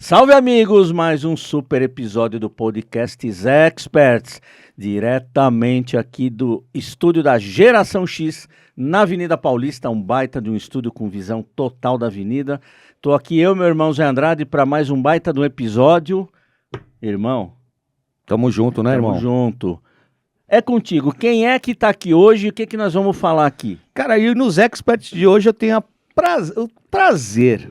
Salve amigos, mais um super episódio do podcast Experts, diretamente aqui do estúdio da Geração X, na Avenida Paulista, um baita de um estúdio com visão total da avenida. Tô aqui eu e meu irmão Zé Andrade para mais um baita de um episódio. Irmão, tamo junto, né, irmão? Tamo junto. É contigo, quem é que tá aqui hoje e o que nós vamos falar aqui? Cara, e nos Experts de hoje eu tenho o prazer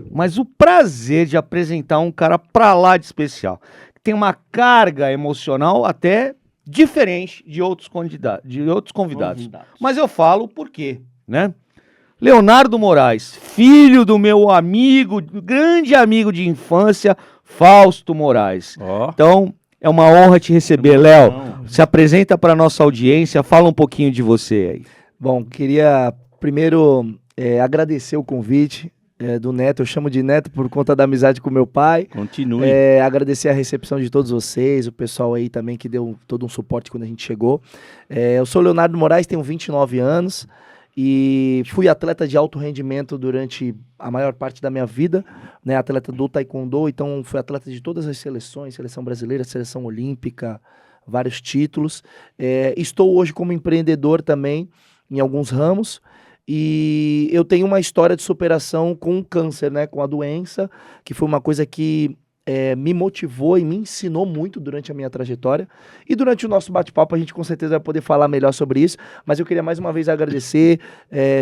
de apresentar um cara pra lá de especial. Tem uma carga emocional até diferente de outros convidados. Mas eu falo por quê, né? Leonardo Moraes, filho do meu amigo, grande amigo de infância, Fausto Moraes. Então, é uma honra te receber, Léo. Se apresenta para nossa audiência, fala um pouquinho de você aí. Bom, queria primeiro agradecer o convite do Neto. Eu chamo de Neto por conta da amizade com meu pai. Continue. Agradecer a recepção de todos vocês, o pessoal aí também que deu todo um suporte quando a gente chegou. Eu sou Leonardo Moraes, tenho 29 anos e fui atleta de alto rendimento durante a maior parte da minha vida, né? Atleta do Taekwondo, então fui atleta de todas as seleções, seleção brasileira, seleção olímpica, vários títulos. Estou hoje como empreendedor também em alguns ramos. E eu tenho uma história de superação com o câncer, né? Com a doença, que foi uma coisa que me motivou e me ensinou muito durante a minha trajetória. E durante o nosso bate-papo a gente com certeza vai poder falar melhor sobre isso. Mas eu queria mais uma vez agradecer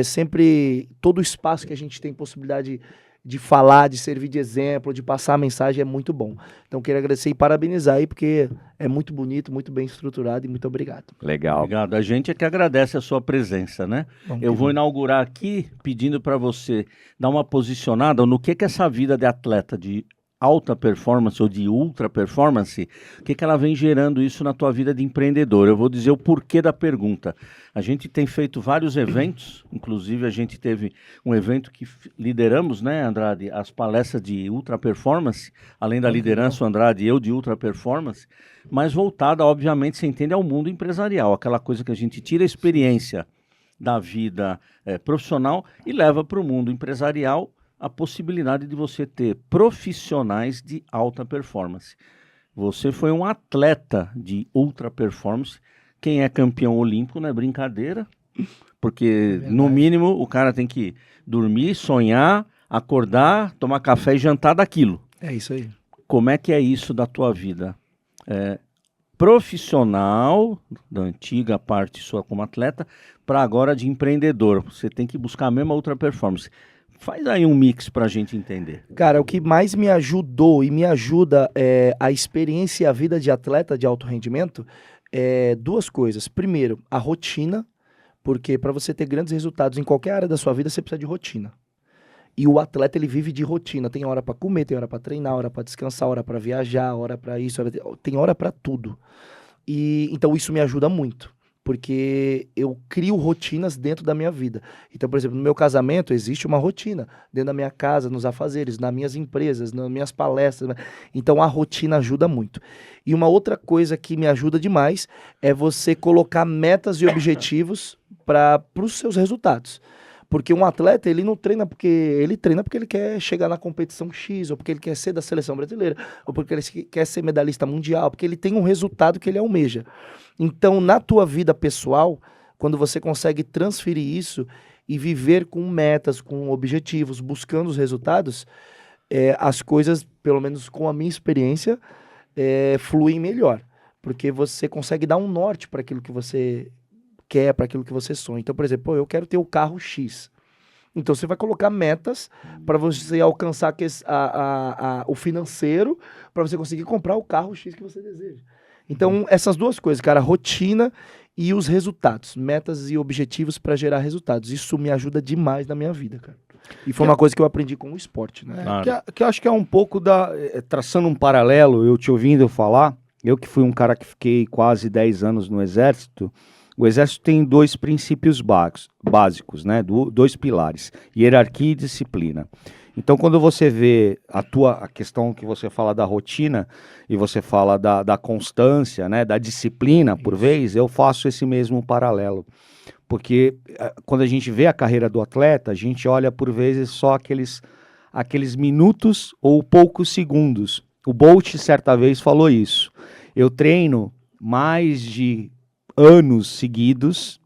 sempre todo o espaço que a gente tem possibilidade de falar, de servir de exemplo, de passar a mensagem é muito bom. Então queria agradecer e parabenizar aí, porque é muito bonito, muito bem estruturado e muito obrigado. Legal. Obrigado. A gente é que agradece a sua presença, né? Eu vou inaugurar aqui pedindo para você dar uma posicionada no que essa vida de atleta de alta performance ou de ultra performance, o que ela vem gerando isso na tua vida de empreendedor. Eu vou dizer o porquê da pergunta. A gente tem feito vários eventos, inclusive a gente teve um evento que lideramos, né, Andrade, as palestras de ultra performance, além da liderança, o Andrade e eu de ultra performance, mas voltada, obviamente, você entende, ao mundo empresarial, aquela coisa que a gente tira a experiência da vida profissional e leva para o mundo empresarial a possibilidade de você ter profissionais de alta performance. Você foi um atleta de ultra performance. Quem é campeão olímpico não é brincadeira, porque no mínimo o cara tem que dormir, sonhar, acordar, tomar café e jantar daquilo. É isso aí. Como é que é isso da tua vida? Profissional, da antiga parte sua como atleta, para agora de empreendedor. Você tem que buscar a mesma ultra performance. Faz aí um mix pra gente entender. Cara, o que mais me ajudou e me ajuda a experiência e a vida de atleta de alto rendimento é duas coisas. Primeiro, a rotina, porque para você ter grandes resultados em qualquer área da sua vida, você precisa de rotina. E o atleta, ele vive de rotina. Tem hora para comer, tem hora para treinar, hora para descansar, hora para viajar, hora para isso, tem hora para tudo. E então isso me ajuda muito, porque eu crio rotinas dentro da minha vida. Então, por exemplo, no meu casamento existe uma rotina, dentro da minha casa, nos afazeres, nas minhas empresas, nas minhas palestras. Então, a rotina ajuda muito. E uma outra coisa que me ajuda demais é você colocar metas e objetivos para os seus resultados. Porque um atleta, ele não treina porque ele quer chegar na competição X, ou porque ele quer ser da seleção brasileira, ou porque ele quer ser medalhista mundial, porque ele tem um resultado que ele almeja. Então, na tua vida pessoal, quando você consegue transferir isso e viver com metas, com objetivos, buscando os resultados, as coisas, pelo menos com a minha experiência, fluem melhor. Porque você consegue dar um norte para aquilo que você quer, para aquilo que você sonha. Então, por exemplo, eu quero ter o carro X. Então, você vai colocar metas para você alcançar o financeiro, para você conseguir comprar o carro X que você deseja. Então, essas duas coisas, cara, rotina e os resultados, metas e objetivos para gerar resultados. Isso me ajuda demais na minha vida, cara. E foi uma coisa que eu aprendi com o esporte, né? Claro. Que eu acho que é um pouco traçando um paralelo, eu te ouvindo falar, eu que fui um cara que fiquei quase 10 anos no Exército. O Exército tem dois princípios básicos, né? Dois pilares, hierarquia e disciplina. Então, quando você vê a questão que você fala da rotina e você fala da constância, né? Da disciplina, por vez, eu faço esse mesmo paralelo. Porque quando a gente vê a carreira do atleta, a gente olha por vezes só aqueles minutos ou poucos segundos. O Bolt certa vez falou isso. Eu treino mais de anos seguidos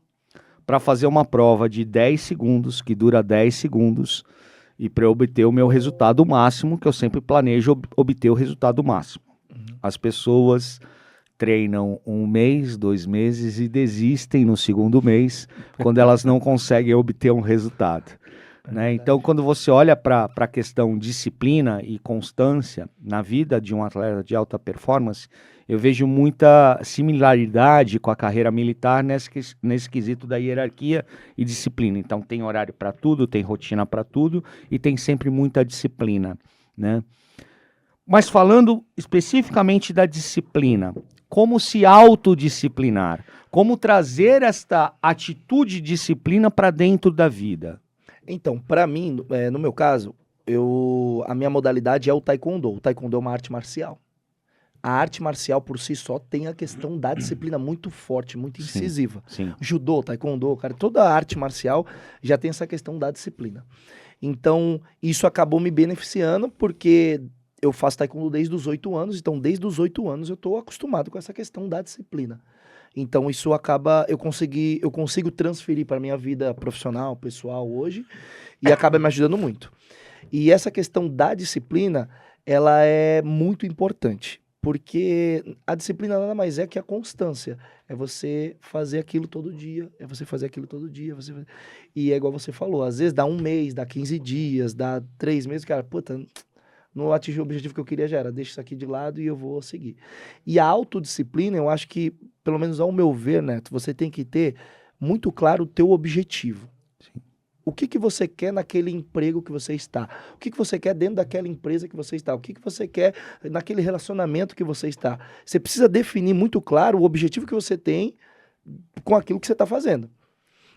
para fazer uma prova de 10 segundos, que dura 10 segundos, e para obter o meu resultado máximo, que eu sempre planejo obter o resultado máximo. As pessoas treinam 1 mês, 2 meses e desistem no segundo mês, quando elas não conseguem obter um resultado. Né? Então, quando você olha para a questão disciplina e constância na vida de um atleta de alta performance, eu vejo muita similaridade com a carreira militar nesse quesito da hierarquia e disciplina. Então, tem horário para tudo, tem rotina para tudo e tem sempre muita disciplina. Né? Mas falando especificamente da disciplina, como se autodisciplinar? Como trazer esta atitude de disciplina para dentro da vida? Então, para mim, no meu caso, a minha modalidade é o taekwondo. O taekwondo é uma arte marcial. A arte marcial por si só tem a questão da disciplina muito forte, muito incisiva. Sim. Judô, taekwondo, cara, toda a arte marcial já tem essa questão da disciplina. Então, isso acabou me beneficiando porque eu faço taekwondo desde os 8 anos, então desde os 8 anos eu estou acostumado com essa questão da disciplina. Então isso acaba, eu consigo transferir para minha vida profissional, pessoal hoje, e acaba me ajudando muito. E essa questão da disciplina, ela é muito importante, porque a disciplina nada mais é que a constância. É você fazer aquilo todo dia, E é igual você falou, às vezes dá 1 mês, dá 15 dias, dá 3 meses, cara, puta, não atingi o objetivo que eu queria, já era, deixa isso aqui de lado e eu vou seguir. E a autodisciplina, eu acho que, pelo menos ao meu ver, Neto, você tem que ter muito claro o teu objetivo. Sim. O que você quer naquele emprego que você está? O que você quer dentro daquela empresa que você está? O que você quer naquele relacionamento que você está? Você precisa definir muito claro o objetivo que você tem com aquilo que você está fazendo.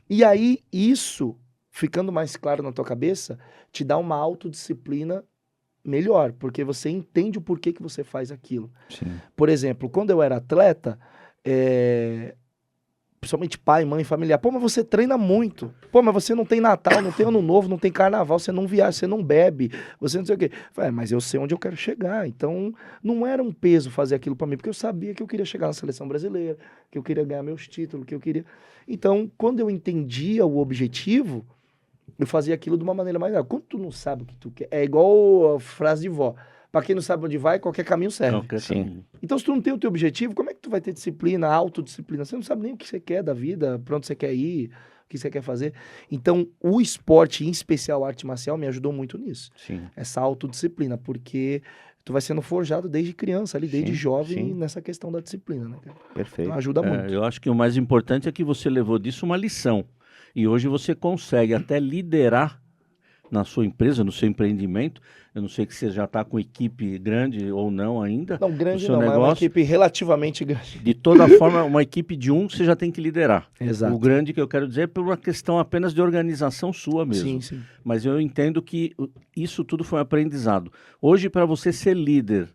E aí, isso, ficando mais claro na tua cabeça, te dá uma autodisciplina melhor, porque você entende o porquê que você faz aquilo. Sim. Por exemplo, quando eu era atleta, principalmente pai, mãe, familiar, pô, mas você treina muito, pô, mas você não tem Natal, não tem Ano Novo, não tem Carnaval, você não viaja, você não bebe, você não sei o quê. Falei, mas eu sei onde eu quero chegar, então não era um peso fazer aquilo pra mim, porque eu sabia que eu queria chegar na seleção brasileira, que eu queria ganhar meus títulos, que eu queria... Então, quando eu entendia o objetivo, eu fazia aquilo de uma maneira mais... Quando tu não sabe o que tu quer... É igual a frase de vó. Pra quem não sabe onde vai, qualquer caminho serve. Sim. Então, se tu não tem o teu objetivo, como é que tu vai ter disciplina, autodisciplina? Você não sabe nem o que você quer da vida, pra onde você quer ir, o que você quer fazer. Então, o esporte, em especial a arte marcial, me ajudou muito nisso. Sim. Essa autodisciplina, porque tu vai sendo forjado desde criança, ali, desde jovem, nessa questão da disciplina, né, cara? Perfeito. Então, ajuda muito. Eu acho que o mais importante é que você levou disso uma lição. E hoje você consegue até liderar na sua empresa, no seu empreendimento. Eu não sei se você já está com equipe grande ou não ainda. Não, grande não, mas é uma equipe relativamente grande. De toda forma, uma equipe de você já tem que liderar. Exato. O grande que eu quero dizer é por uma questão apenas de organização sua mesmo. Sim, sim. Mas eu entendo que isso tudo foi um aprendizado. Hoje, para você ser líder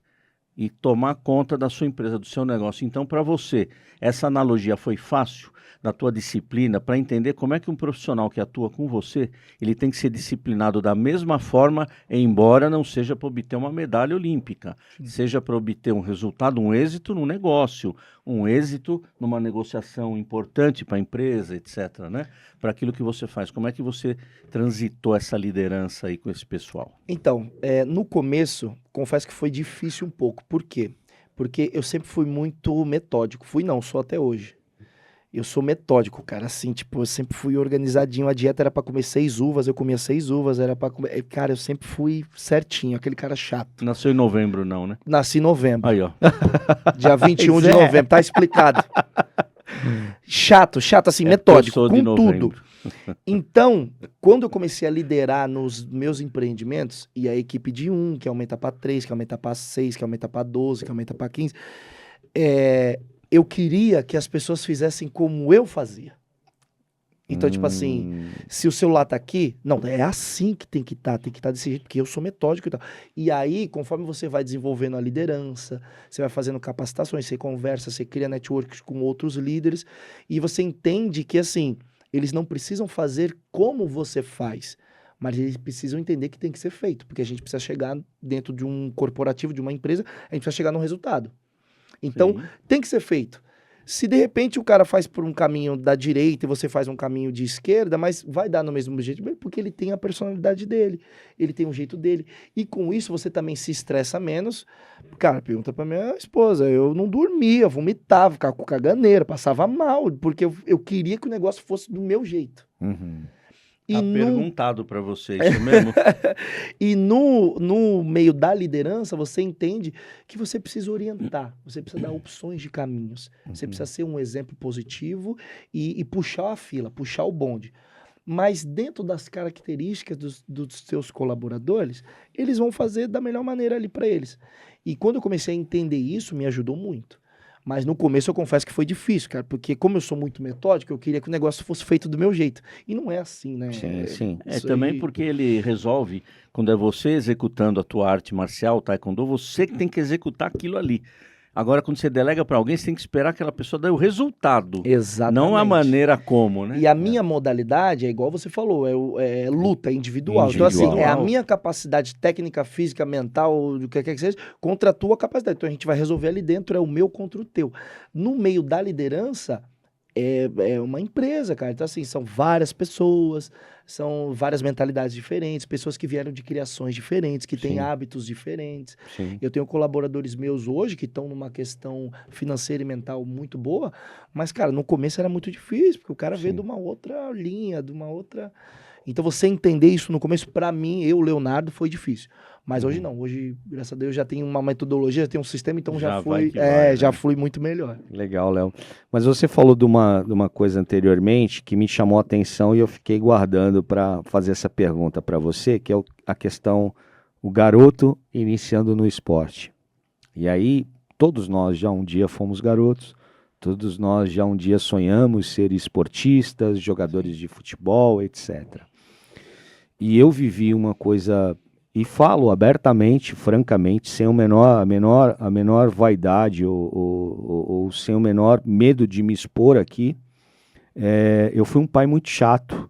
e tomar conta da sua empresa, do seu negócio, então, para você, essa analogia foi fácil? Da tua disciplina, para entender como é que um profissional que atua com você, ele tem que ser disciplinado da mesma forma, embora não seja para obter uma medalha olímpica, seja para obter um resultado, um êxito no negócio, um êxito numa negociação importante para a empresa, etc., né? Para aquilo que você faz. Como é que você transitou essa liderança aí com esse pessoal? Então, no começo, confesso que foi difícil um pouco. Por quê? Porque eu sempre fui muito metódico. Sou até hoje. Eu sou metódico, cara, assim, tipo, eu sempre fui organizadinho, a dieta era pra comer 6 uvas, eu comia 6 uvas, era pra comer... Cara, eu sempre fui certinho, aquele cara chato. Nasceu em novembro, não, né? Nasci em novembro. Aí, ó. Dia 21 de novembro, tá explicado. Chato, assim, metódico, com tudo. Então, quando eu comecei a liderar nos meus empreendimentos, e a equipe de 1, que aumenta pra 3, que aumenta pra 6, que aumenta pra 12, que aumenta pra 15, eu queria que as pessoas fizessem como eu fazia. Então, tipo assim, se o celular tá aqui, não, é assim que tem que estar desse jeito, porque eu sou metódico e tal. E aí, conforme você vai desenvolvendo a liderança, você vai fazendo capacitações, você conversa, você cria networks com outros líderes, e você entende que, assim, eles não precisam fazer como você faz, mas eles precisam entender que tem que ser feito, porque a gente precisa chegar dentro de um corporativo, de uma empresa, a gente precisa chegar num resultado. Então, tem que ser feito. Se de repente o cara faz por um caminho da direita e você faz um caminho de esquerda, mas vai dar no mesmo jeito, porque ele tem a personalidade dele, ele tem um jeito dele. E com isso você também se estressa menos. Cara, pergunta pra minha esposa, eu não dormia, vomitava, ficava com caganeira, passava mal, porque eu queria que o negócio fosse do meu jeito. Tá perguntado para você isso mesmo? E no meio da liderança, você entende que você precisa orientar, você precisa dar opções de caminhos, você precisa ser um exemplo positivo e puxar a fila, puxar o bonde. Mas dentro das características dos seus colaboradores, eles vão fazer da melhor maneira ali para eles. E quando eu comecei a entender isso, me ajudou muito. Mas no começo eu confesso que foi difícil, cara, porque como eu sou muito metódico, eu queria que o negócio fosse feito do meu jeito. E não é assim, né? Sim. Também porque ele resolve, quando é você executando a tua arte marcial, taekwondo, você que tem que executar aquilo ali. Agora, quando você delega para alguém, você tem que esperar que aquela pessoa dê o resultado. Exatamente. Não a maneira como, né? E a minha modalidade é igual você falou, é luta, é individual. Então, assim, é a minha capacidade técnica, física, mental, do que quer que seja, contra a tua capacidade. Então, a gente vai resolver ali dentro, é o meu contra o teu. No meio da liderança, é uma empresa, cara. Então, assim, são várias pessoas, são várias mentalidades diferentes, pessoas que vieram de criações diferentes, que têm hábitos diferentes. Sim. Eu tenho colaboradores meus hoje que estão numa questão financeira e mental muito boa, mas, cara, no começo era muito difícil, porque o cara veio de uma outra linha, de uma outra... Então, você entender isso no começo, pra mim, Leonardo, foi difícil. Mas hoje não. Hoje, graças a Deus, já tem uma metodologia, já tem um sistema, então já flui muito melhor. Legal, Léo. Mas você falou de uma coisa anteriormente que me chamou a atenção e eu fiquei guardando para fazer essa pergunta para você, que é a questão, o garoto iniciando no esporte. E aí, todos nós já um dia fomos garotos, todos nós já um dia sonhamos ser esportistas, jogadores de futebol, etc. E eu vivi uma coisa, e falo abertamente, francamente, sem a menor vaidade ou sem o menor medo de me expor aqui, eu fui um pai muito chato.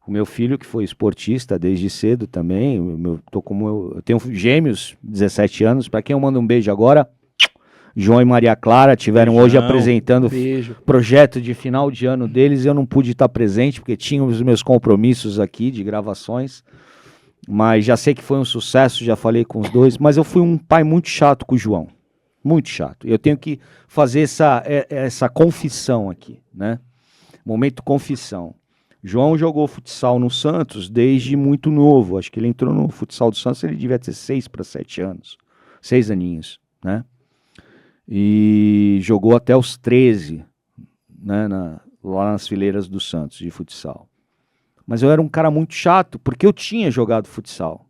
O meu filho, que foi esportista desde cedo também, eu tenho gêmeos, 17 anos, para quem eu mando um beijo agora, João e Maria Clara tiveram hoje apresentando o projeto de final de ano deles. Eu não pude estar presente porque tinha os meus compromissos aqui de gravações, mas já sei que foi um sucesso, já falei com os dois, mas eu fui um pai muito chato com o João, muito chato. Eu tenho que fazer essa confissão aqui, né? Momento confissão. João jogou futsal no Santos desde muito novo, acho que ele entrou no futsal do Santos, ele devia ter 6 para 7 anos, 6 aninhos, né? E jogou até os 13, né, lá nas fileiras do Santos de futsal. Mas eu era um cara muito chato, porque eu tinha jogado futsal.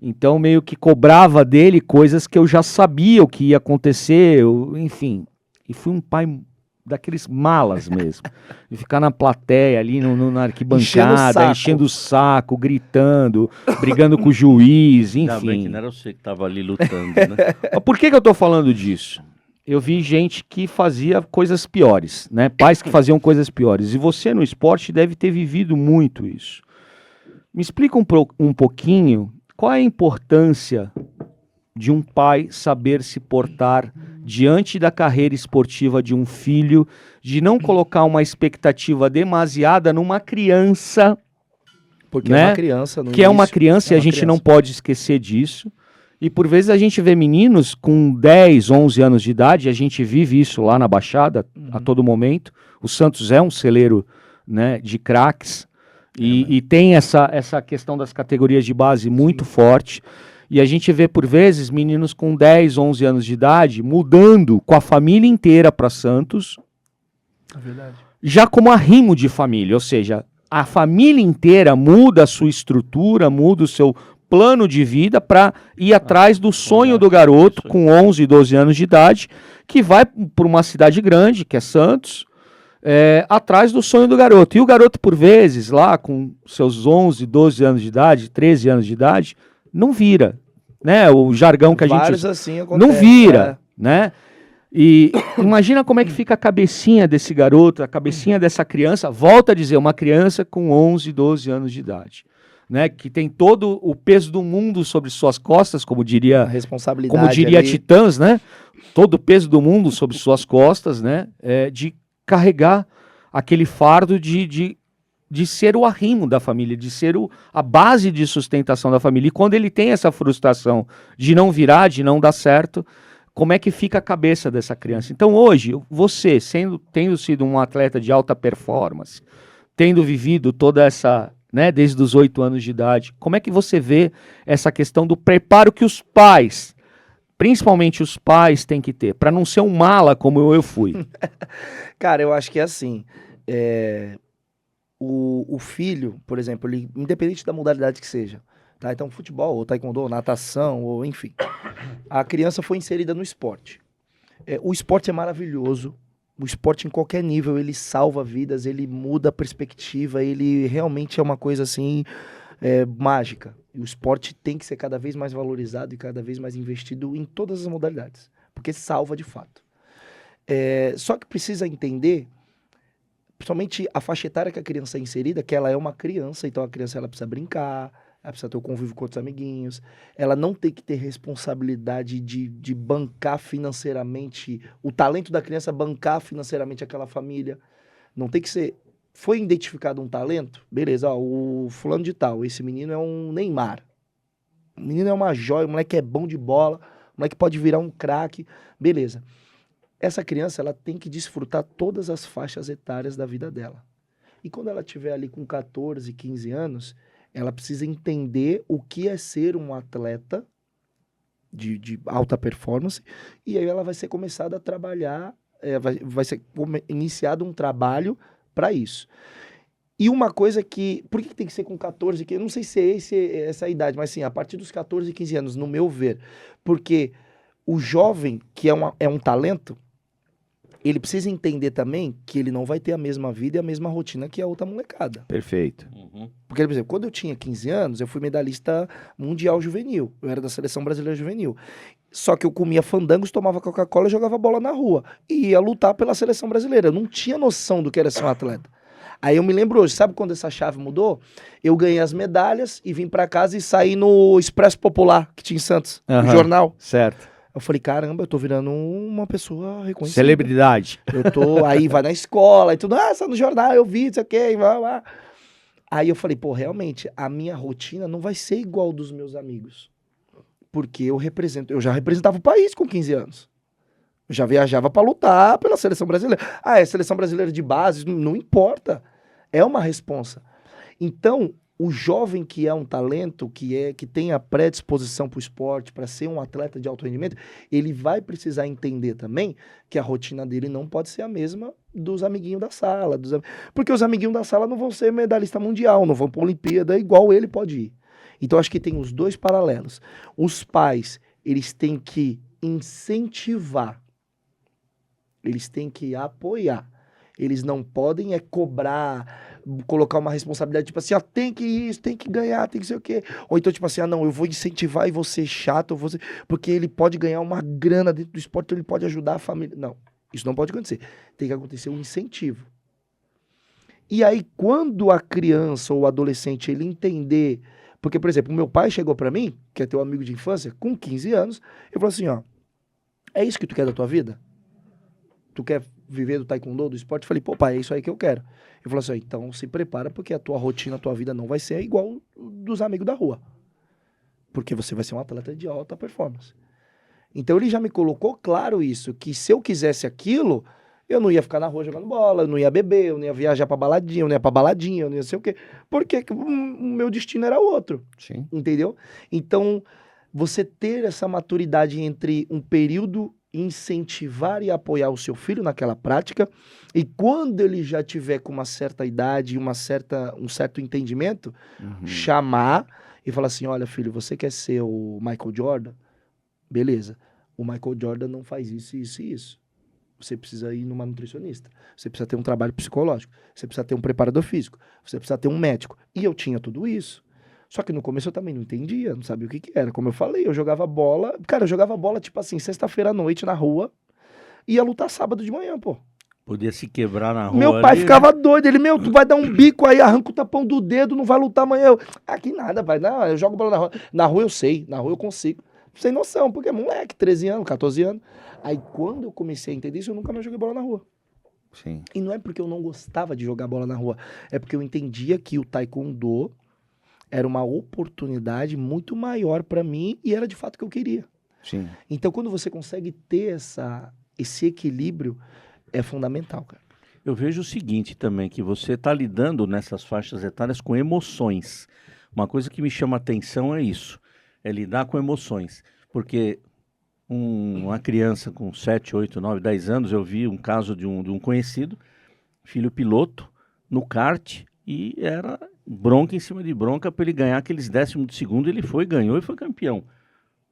Então meio que cobrava dele coisas que eu já sabia o que ia acontecer, enfim. E fui um pai daqueles malas mesmo. De ficar na plateia ali, na arquibancada, enchendo o saco, gritando, brigando com o juiz, enfim. Ainda bem que não era você que estava ali lutando, né? Mas por que eu tô falando disso? Eu vi gente que fazia coisas piores, né? Pais que faziam coisas piores. E você no esporte deve ter vivido muito isso. Me explica um pouquinho qual é a importância de um pai saber se portar diante da carreira esportiva de um filho, de não colocar uma expectativa demasiada numa criança, porque né? É uma criança, que é uma criança e a gente não pode esquecer disso. E por vezes a gente vê meninos com 10, 11 anos de idade, a gente vive isso lá na Baixada a todo momento. O Santos é um celeiro, né, de craques e tem essa questão das categorias de base muito forte. E a gente vê por vezes meninos com 10, 11 anos de idade mudando com a família inteira para Santos, já como arrimo de família, ou seja, a família inteira muda a sua estrutura, muda o seu plano de vida para ir atrás do sonho do garoto com 11, 12 anos de idade, que vai para uma cidade grande, que é Santos, atrás do sonho do garoto. E o garoto, por vezes, lá com seus 11, 12 anos de idade, 13 anos de idade, não vira, né? O jargão que a gente... assim acontece, não vira, né? E imagina como é que fica a cabecinha desse garoto, a cabecinha dessa criança, volta a dizer, uma criança com 11, 12 anos de idade. né, que tem todo o peso do mundo sobre suas costas, A responsabilidade. como diria ali. Titãs, né? Todo o peso do mundo sobre suas costas, né? De carregar aquele fardo de ser o arrimo da família, de ser a base de sustentação da família. E quando ele tem essa frustração de não virar, de não dar certo, como é que fica a cabeça dessa criança? Então hoje, você, tendo sido um atleta de alta performance, tendo vivido toda essa, né, desde os 8 anos de idade, como é que você vê essa questão do preparo que os pais, principalmente os pais, têm que ter, para não ser um mala como eu fui? Cara, eu acho que é assim. O filho, por exemplo, ele, independente da modalidade que seja, tá? Então, futebol, ou taekwondo, ou natação, ou enfim. A criança foi inserida no esporte. O esporte é maravilhoso. O esporte em qualquer nível, ele salva vidas, ele muda a perspectiva, ele realmente é uma coisa assim, mágica. E o esporte tem que ser cada vez mais valorizado e cada vez mais investido em todas as modalidades, porque salva de fato. Só que precisa entender, principalmente a faixa etária que a criança é inserida, que ela é uma criança, então a criança ela precisa brincar, ela precisa ter o convívio com outros amiguinhos, ela não tem que ter responsabilidade de bancar financeiramente, o talento da criança bancar financeiramente aquela família, não tem que ser, foi identificado um talento, beleza, ó, o fulano de tal, esse menino é um Neymar, o menino é uma joia, o moleque é bom de bola, o moleque pode virar um craque, beleza. Essa criança, ela tem que desfrutar todas as faixas etárias da vida dela. E quando ela estiver ali com 14, 15 anos, ela precisa entender o que é ser um atleta de alta performance, e aí ela vai ser começada a trabalhar, vai ser iniciado um trabalho para isso. E uma coisa que... Por que tem que ser com 14, 15? Eu não sei se é essa a idade, mas sim, a partir dos 14, 15 anos, no meu ver. Porque o jovem, que é um talento, ele precisa entender também que ele não vai ter a mesma vida e a mesma rotina que a outra molecada. Perfeito. Porque, por exemplo, quando eu tinha 15 anos, eu fui medalhista mundial juvenil. Eu era da seleção brasileira juvenil. Só que eu comia fandangos, tomava Coca-Cola e jogava bola na rua. E ia lutar pela seleção brasileira. Eu não tinha noção do que era ser um atleta. Aí eu me lembro hoje, sabe quando essa chave mudou? Eu ganhei as medalhas e vim pra casa e saí no Expresso Popular, que tinha em Santos, no jornal. Certo. Eu falei, caramba, eu tô virando uma pessoa reconhecida. Celebridade. Eu tô, aí vai na escola e tudo, tá no jornal, eu vi, não sei o que, vai. Aí eu falei, pô, realmente, a minha rotina não vai ser igual dos meus amigos. Porque eu já representava o país com 15 anos. Eu já viajava pra lutar pela seleção brasileira. É seleção brasileira de base, não importa. É uma responsa. Então, o jovem que é um talento, que tem a predisposição para o esporte, para ser um atleta de alto rendimento, ele vai precisar entender também que a rotina dele não pode ser a mesma dos amiguinhos da sala. Porque os amiguinhos da sala não vão ser medalhista mundial, não vão para a Olimpíada igual ele pode ir. Então, acho que tem os dois paralelos. Os pais, eles têm que incentivar, eles têm que apoiar. Eles não podem cobrar, colocar uma responsabilidade, tipo assim, ó, tem que isso, tem que ganhar, tem que ser o quê? Ou então, tipo assim, não, eu vou incentivar e vou ser chato, porque ele pode ganhar uma grana dentro do esporte, então ele pode ajudar a família. Não, isso não pode acontecer. Tem que acontecer um incentivo. E aí, quando a criança ou o adolescente, ele entender... Porque, por exemplo, o meu pai chegou pra mim, que é teu amigo de infância, com 15 anos, e falou assim, ó, é isso que tu quer da tua vida? Tu quer viver do taekwondo, do esporte? Eu falei, pô, pai, é isso aí que eu quero. Ele falou assim, então se prepara, porque a tua rotina, a tua vida não vai ser igual dos amigos da rua. Porque você vai ser um atleta de alta performance. Então ele já me colocou claro isso, que se eu quisesse aquilo, eu não ia ficar na rua jogando bola, eu não ia beber, eu não ia viajar pra baladinha, eu não ia pra baladinha, eu não ia sei o quê. Porque o meu destino era outro. Sim. Entendeu? Então, você ter essa maturidade entre um período incentivar e apoiar o seu filho naquela prática, e quando ele já tiver com uma certa idade, um certo entendimento, chamar e falar assim, olha filho, você quer ser o Michael Jordan? Beleza, o Michael Jordan não faz isso, isso e isso. Você precisa ir numa nutricionista, você precisa ter um trabalho psicológico, você precisa ter um preparador físico, você precisa ter um médico. E eu tinha tudo isso. Só que no começo eu também não entendia, não sabia o que era. Como eu falei, eu jogava bola... Cara, eu jogava bola, tipo assim, sexta-feira à noite na rua, ia lutar sábado de manhã, pô. Podia se quebrar na rua. Meu pai ali, ficava doido. Ele, tu vai dar um bico aí, arranca o tapão do dedo, não vai lutar amanhã. Aqui nada, pai. Não, eu jogo bola na rua. Na rua eu sei, na rua eu consigo. Sem noção, porque é moleque, 13 anos, 14 anos. Aí quando eu comecei a entender isso, eu nunca mais joguei bola na rua. Sim. E não é porque eu não gostava de jogar bola na rua, é porque eu entendia que o taekwondo era uma oportunidade muito maior pra mim e era de fato o que eu queria. Sim. Então quando você consegue ter esse equilíbrio, é fundamental, cara. Eu vejo o seguinte também, que você está lidando nessas faixas etárias com emoções. Uma coisa que me chama a atenção é isso, é lidar com emoções. Porque uma criança com 7, 8, 9, 10 anos, eu vi um caso de um conhecido, filho piloto, no kart, e era bronca em cima de bronca para ele ganhar aqueles 10º, ele foi, ganhou e foi campeão.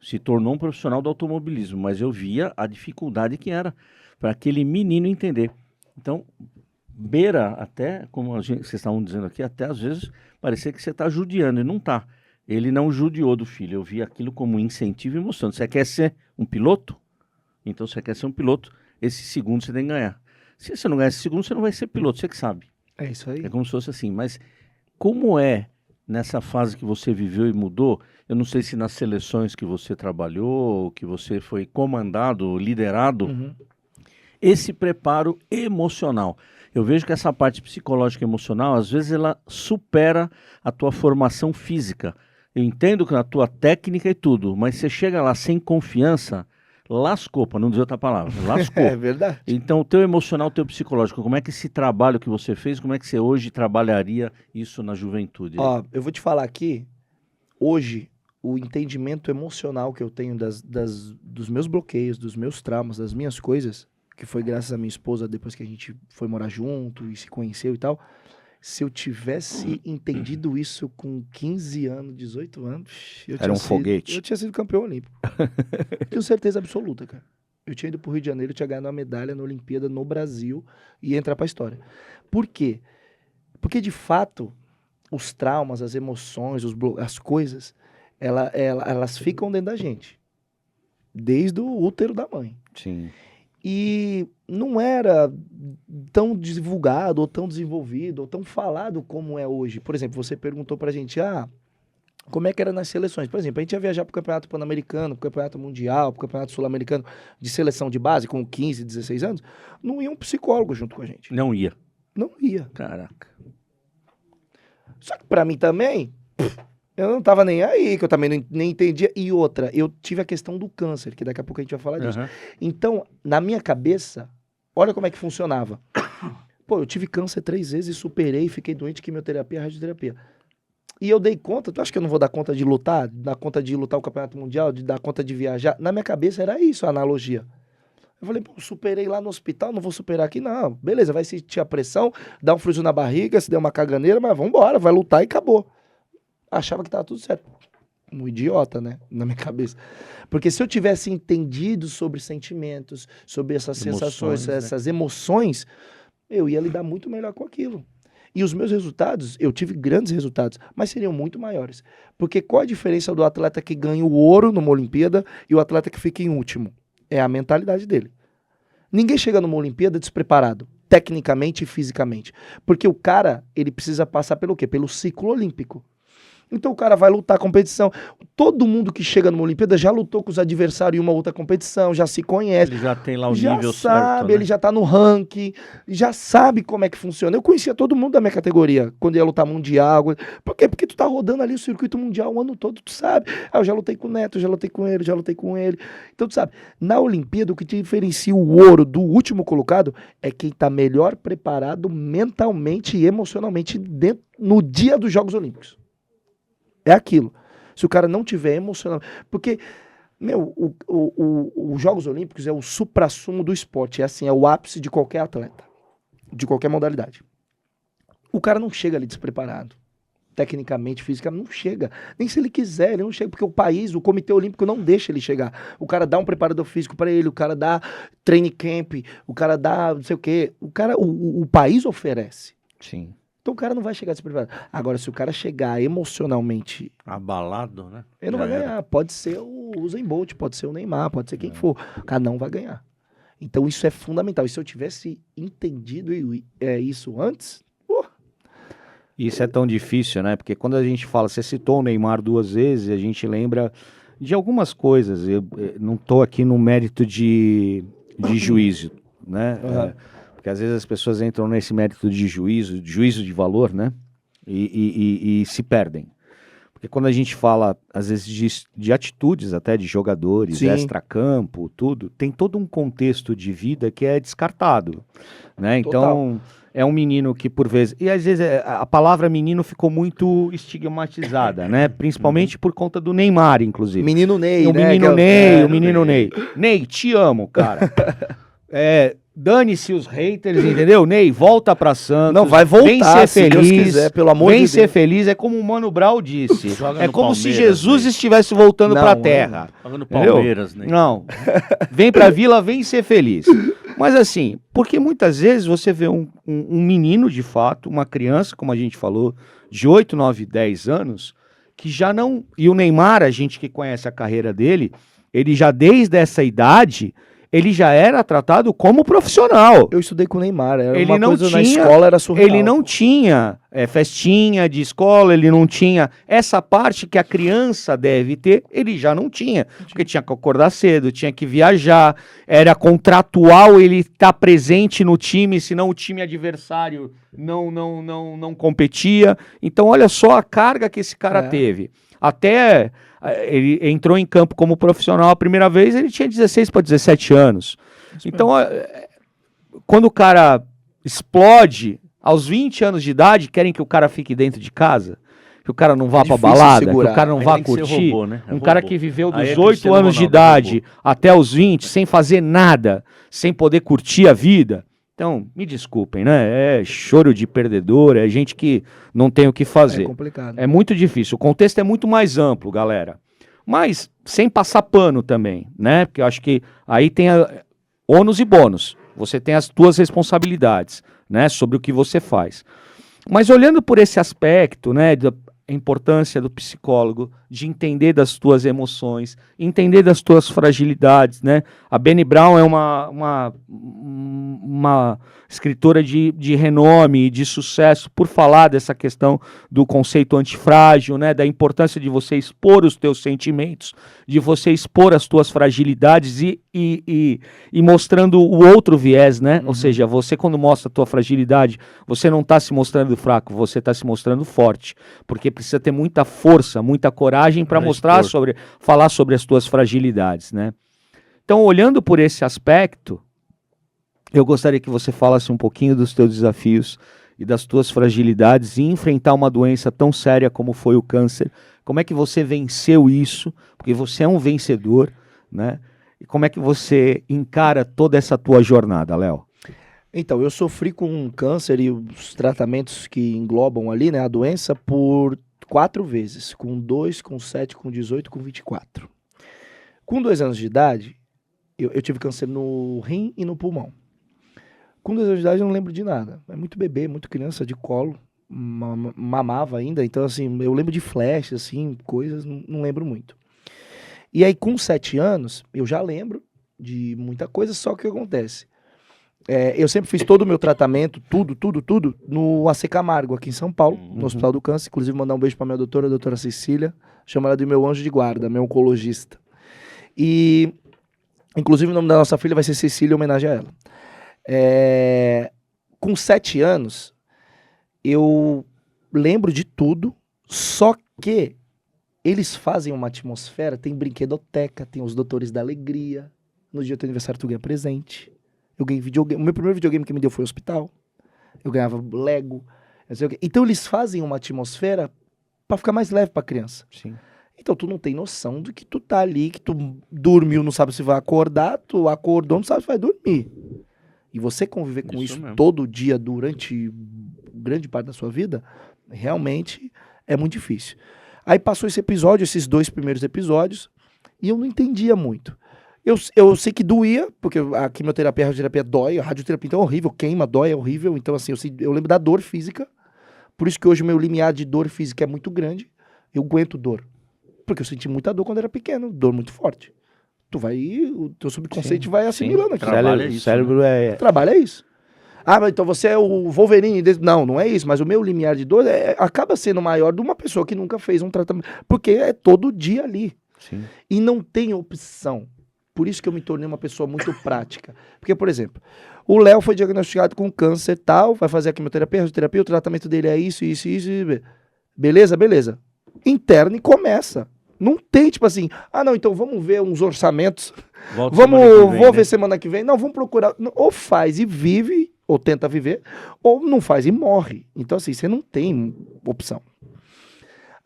Se tornou um profissional do automobilismo, mas eu via a dificuldade que era para aquele menino entender. Então, beira até, como vocês estavam dizendo aqui, até às vezes parecia que você está judiando, e não está. Ele não judiou do filho, eu vi aquilo como incentivo e mostrando. Você quer ser um piloto? Então, você quer ser um piloto, esse segundo você tem que ganhar. Se você não ganhar esse segundo, você não vai ser piloto, você que sabe. É isso aí. É como se fosse assim, mas como é nessa fase que você viveu e mudou? Eu não sei se nas seleções que você trabalhou, que você foi comandado, liderado, esse preparo emocional. Eu vejo que essa parte psicológica e emocional, às vezes ela supera a tua formação física. Eu entendo que a tua técnica e tudo, mas você chega lá sem confiança, lascou, para não dizer outra palavra, lascou. É verdade. Então, o teu emocional, o teu psicológico, como é que esse trabalho que você fez, como é que você hoje trabalharia isso na juventude? Ó, eu vou te falar aqui, hoje, o entendimento emocional que eu tenho dos meus bloqueios, dos meus traumas, das minhas coisas, que foi graças à minha esposa, depois que a gente foi morar junto e se conheceu e tal, se eu tivesse entendido isso com 15 anos, 18 anos, Era um foguete. Eu tinha sido campeão olímpico. Tenho certeza absoluta, cara. Eu tinha ido pro Rio de Janeiro, tinha ganhado uma medalha na Olimpíada no Brasil e ia entrar pra história. Por quê? Porque, de fato, os traumas, as emoções, as coisas, elas ficam dentro da gente. Desde o útero da mãe. Sim. E não era tão divulgado, ou tão desenvolvido, ou tão falado como é hoje. Por exemplo, você perguntou pra gente, como é que era nas seleções? Por exemplo, a gente ia viajar pro Campeonato Pan-Americano, pro Campeonato Mundial, pro Campeonato Sul-Americano de seleção de base, com 15, 16 anos, não ia um psicólogo junto com a gente. Não ia. Não ia. Caraca. Só que pra mim também, eu não tava nem aí, que eu também nem entendia. E outra, eu tive a questão do câncer, que daqui a pouco a gente vai falar disso. Então, na minha cabeça, olha como é que funcionava. Pô, eu tive câncer 3 vezes, superei, fiquei doente, quimioterapia, radioterapia. E eu dei conta, tu acha que eu não vou dar conta de lutar? Dar conta de lutar o Campeonato Mundial, de dar conta de viajar? Na minha cabeça era isso, a analogia. Eu falei, pô, superei lá no hospital, não vou superar aqui, não. Beleza, vai sentir a pressão, dá um friozinho na barriga, se der uma caganeira, mas vambora, vai lutar e acabou. Achava que tava tudo certo. Um idiota, né? Na minha cabeça. Porque se eu tivesse entendido sobre sentimentos, sobre essas sensações, essas emoções, eu ia lidar muito melhor com aquilo. E os meus resultados, eu tive grandes resultados, mas seriam muito maiores. Porque qual a diferença do atleta que ganha o ouro numa Olimpíada e o atleta que fica em último? É a mentalidade dele. Ninguém chega numa Olimpíada despreparado, tecnicamente e fisicamente. Porque o cara, ele precisa passar pelo quê? Pelo ciclo olímpico. Então o cara vai lutar a competição. Todo mundo que chega numa Olimpíada já lutou com os adversários em uma outra competição, já se conhece. Ele já tem lá o já nível sabe, certo, né? ele já tá no ranking, já sabe como é que funciona. Eu conhecia todo mundo da minha categoria, quando ia lutar mundial. Por quê? Porque tu tá rodando ali o circuito mundial o ano todo, tu sabe. Eu já lutei com o Neto, já lutei com ele, já lutei com ele. Então tu sabe, na Olimpíada o que te diferencia o ouro do último colocado é quem tá melhor preparado mentalmente e emocionalmente no dia dos Jogos Olímpicos. É aquilo. Se o cara não tiver emocional... Porque, os Jogos Olímpicos é o suprassumo do esporte. É assim, é o ápice de qualquer atleta. De qualquer modalidade. O cara não chega ali despreparado. Tecnicamente, fisicamente, não chega. Nem se ele quiser, ele não chega. Porque o país, o Comitê Olímpico não deixa ele chegar. O cara dá um preparador físico para ele, o cara dá training camp, o cara dá não sei o quê. O país oferece. Sim. Então o cara não vai chegar despreparado. Agora, se o cara chegar emocionalmente... Abalado, né? Ele não vai ganhar. Pode ser o Usain Bolt, pode ser o Neymar, pode ser quem for. O cara não vai ganhar. Então isso é fundamental. E se eu tivesse entendido isso antes, Isso é tão difícil, né? Porque quando a gente fala, você citou o Neymar 2 vezes, a gente lembra de algumas coisas. Eu não estou aqui no mérito de juízo, né? Porque às vezes as pessoas entram nesse mérito de juízo de valor, né? E se perdem. Porque quando a gente fala, às vezes, de atitudes até de jogadores, extracampo, tudo, tem todo um contexto de vida que é descartado, né? Então, é um menino que, por vezes... E, às vezes, a palavra menino ficou muito estigmatizada, né? Principalmente por conta do Neymar, inclusive. Menino Ney, o né? Menino Ney. Ney, te amo, cara. Dane-se os haters, entendeu? Ney, volta pra Santos. Não, vai voltar, vem ser se feliz, Deus quiser, pelo amor de Deus. Vem ser feliz, é como o Mano Brown disse. É como se Jesus né? estivesse voltando pra terra. Joga no Palmeiras, né? Não. Vem pra Vila, vem ser feliz. Mas assim, porque muitas vezes você vê um menino, de fato, uma criança, como a gente falou, de 8, 9, 10 anos, que já não... E o Neymar, a gente que conhece a carreira dele, ele já desde essa idade... Ele já era tratado como profissional. Eu estudei com o Neymar, era ele uma não coisa tinha, na escola, era surreal. Ele não tinha festinha de escola, ele não tinha essa parte que a criança deve ter, ele já não tinha. Porque tinha que acordar cedo, tinha que viajar, era contratual ele estar presente no time, senão o time adversário não competia. Então olha só a carga que esse cara teve. Até... Ele entrou em campo como profissional a primeira vez, ele tinha 16 para 17 anos. Então, quando o cara explode, aos 20 anos de idade, querem que o cara fique dentro de casa? Que o cara não vá pra balada, que o cara não vá curtir? Robô, né? Cara que viveu dos 8 anos de idade até os 20, sem fazer nada, sem poder curtir a vida. Então, me desculpem, né? É choro de perdedor, é gente que não tem o que fazer. É complicado. É muito difícil. O contexto é muito mais amplo, galera. Mas sem passar pano também, né? Porque eu acho que aí tem ônus e bônus. Você tem as tuas responsabilidades, né? Sobre o que você faz. Mas olhando por esse aspecto, né? Da importância do psicólogo, de entender das tuas emoções, entender das tuas fragilidades, né? A Brené Brown é uma escritora de renome e de sucesso por falar dessa questão do conceito antifrágil, né? Da importância de você expor os teus sentimentos, de você expor as tuas fragilidades e mostrando o outro viés, né? Ou seja, você quando mostra a tua fragilidade, você não está se mostrando fraco, você está se mostrando forte, porque precisa ter muita força, muita coragem para falar sobre as tuas fragilidades, né? Então, olhando por esse aspecto, eu gostaria que você falasse um pouquinho dos teus desafios e das tuas fragilidades em enfrentar uma doença tão séria como foi o câncer. Como é que você venceu isso? Porque você é um vencedor, né? E como é que você encara toda essa tua jornada, Léo? Então, eu sofri com um câncer e os tratamentos que englobam ali, né, a doença, por 4 vezes. Com 2, com 7, com 18, com 24. Com 2 anos de idade, eu tive câncer no rim e no pulmão. Com 2 anos de idade eu não lembro de nada. É muito bebê, muito criança de colo, mamava ainda. Então, assim, eu lembro de flashes, assim, coisas, não lembro muito. E aí, com 7 anos, eu já lembro de muita coisa, só que o que acontece? Eu sempre fiz todo o meu tratamento, tudo, no AC Camargo, aqui em São Paulo, no Hospital do Câncer. Inclusive, mandar um beijo pra minha doutora, a doutora Cecília. Chamo ela de meu anjo de guarda, meu oncologista. E, inclusive, o nome da nossa filha vai ser Cecília, em homenagem a ela. Com 7 anos, eu lembro de tudo, só que eles fazem uma atmosfera, tem brinquedoteca, tem os doutores da alegria. No dia do teu aniversário, tu ganha presente. Eu ganhei videogame. O meu primeiro videogame que me deu foi o hospital. Eu ganhava Lego. Não sei o quê. Então eles fazem uma atmosfera pra ficar mais leve pra criança. Sim. Então tu não tem noção de que tu tá ali, que tu dormiu, não sabe se vai acordar, tu acordou, não sabe se vai dormir. E você conviver com isso todo dia, durante grande parte da sua vida, realmente é muito difícil. Aí passou esse episódio, esses 2 primeiros episódios, e eu não entendia muito. Eu sei que doía, porque a quimioterapia, a radioterapia dói, a radioterapia então é horrível, queima, dói, é horrível. Então, assim, eu lembro da dor física. Por isso que hoje o meu limiar de dor física é muito grande. Eu aguento dor. Porque eu senti muita dor quando era pequeno, dor muito forte. o teu subconsciente vai assimilando aquilo. Trabalha isso, cérebro Trabalha isso. Ah, mas então você é o Wolverine. Não, não é isso, mas o meu limiar de dor acaba sendo maior de uma pessoa que nunca fez um tratamento, porque é todo dia ali. Sim. E não tem opção. Por isso que eu me tornei uma pessoa muito prática. Porque, por exemplo, o Léo foi diagnosticado com câncer tal, vai fazer a quimioterapia, a radioterapia, o tratamento dele é isso. Beleza, beleza. Interna e começa. Não tem, tipo assim, não, então vamos ver uns orçamentos. Vou ver semana que vem. Não, vamos procurar. Ou faz e vive, ou tenta viver, ou não faz e morre. Então, assim, você não tem opção.